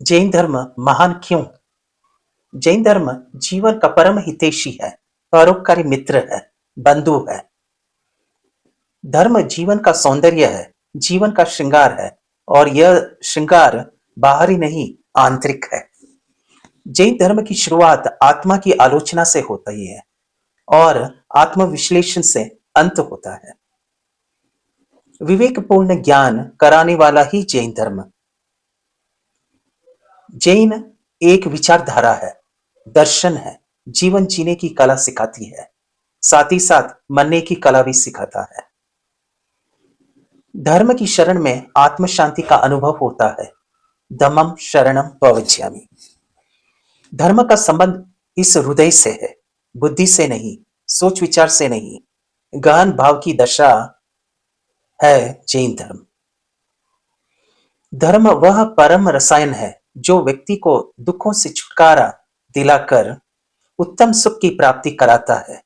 जैन धर्म महान क्यों? जैन धर्म जीवन का परम हितैषी है, परोपकारी मित्र है, बंधु है। धर्म जीवन का सौंदर्य है, जीवन का श्रृंगार है, और यह श्रृंगार बाहरी नहीं, आंतरिक है। जैन धर्म की शुरुआत आत्मा की आलोचना से होती है और आत्मविश्लेषण से अंत होता है। विवेकपूर्ण ज्ञान कराने वाला ही जैन धर्म। जैन एक विचारधारा है, दर्शन है, जीवन जीने की कला सिखाती है, साथ ही साथ मरने की कला भी सिखाता है। धर्म की शरण में आत्म शांति का अनुभव होता है। धम्मं शरणं प्रव्रजामि। धर्म का संबंध इस हृदय से है, बुद्धि से नहीं, सोच विचार से नहीं, गहन भाव की दशा है जैन धर्म। धर्म वह परम रसायन है जो व्यक्ति को दुखों से छुटकारा दिलाकर उत्तम सुख की प्राप्ति कराता है,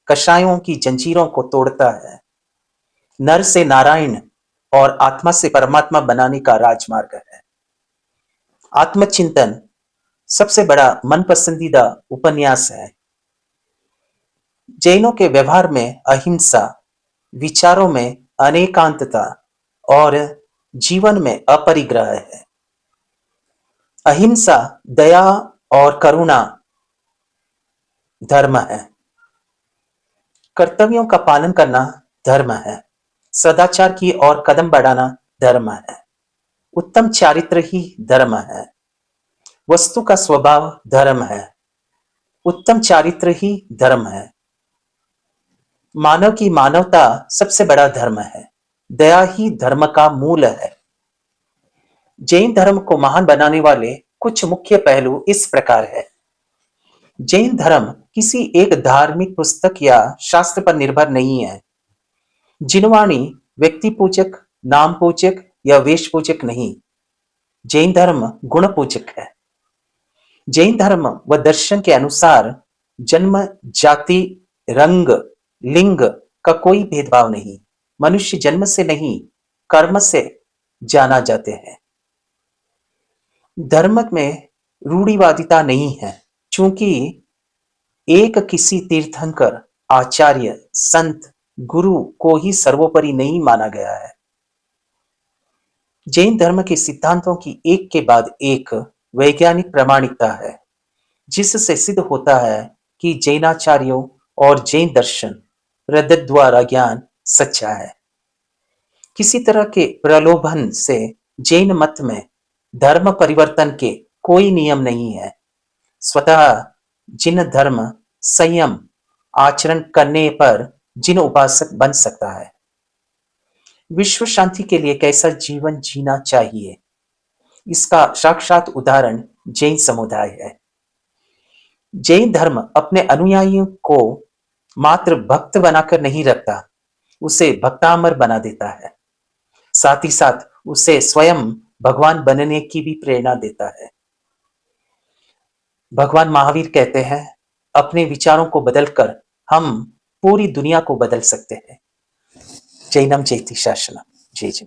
कषायों की जंजीरों को तोड़ता है, नर से नारायण और आत्मा से परमात्मा बनाने का राजमार्ग है। आत्मचिंतन सबसे बड़ा मन पसंदीदा उपन्यास है। जैनों के व्यवहार में अहिंसा, विचारों में अनेकांतता और जीवन में अपरिग्रह है। अहिंसा, दया और करुणा धर्म है। कर्तव्यों का पालन करना धर्म है। सदाचार की ओर कदम बढ़ाना धर्म है। उत्तम चारित्र ही धर्म है। वस्तु का स्वभाव धर्म है। उत्तम चारित्र ही धर्म है। मानव की मानवता सबसे बड़ा धर्म है। दया ही धर्म का मूल है। जैन धर्म को महान बनाने वाले कुछ मुख्य पहलू इस प्रकार है। जैन धर्म किसी एक धार्मिक पुस्तक या शास्त्र पर निर्भर नहीं है। जिनवाणी व्यक्ति पूजक, नाम पूजक या वेश पूजक नहीं। जैन धर्म गुण पूजक है। जैन धर्म व दर्शन के अनुसार जन्म, जाति, रंग, लिंग का कोई भेदभाव नहीं। मनुष्य जन्म से नहीं, कर्म से जाना जाते हैं। धर्म में रूढ़िवादिता नहीं है, चूंकि एक किसी तीर्थंकर, आचार्य, संत, गुरु को ही सर्वोपरि नहीं माना गया है। जैन धर्म के सिद्धांतों की एक के बाद एक वैज्ञानिक प्रामाणिकता है, जिससे सिद्ध होता है कि जैनाचार्यों और जैन दर्शन प्रदत्त द्वारा ज्ञान सच्चा है। किसी तरह के प्रलोभन से जैन मत में धर्म परिवर्तन के कोई नियम नहीं है। स्वतः जिन धर्म संयम आचरण करने पर जिन उपासक बन सकता है। विश्व शांति के लिए कैसा जीवन जीना चाहिए, इसका साक्षात उदाहरण जैन समुदाय है। जैन धर्म अपने अनुयायियों को मात्र भक्त बनाकर नहीं रखता, उसे भक्तामर बना देता है। साथ ही साथ उसे स्वयं भगवान बनने की भी प्रेरणा देता है। भगवान महावीर कहते हैं, अपने विचारों को बदलकर हम पूरी दुनिया को बदल सकते हैं। जैनम जयति शासनम। जय जय।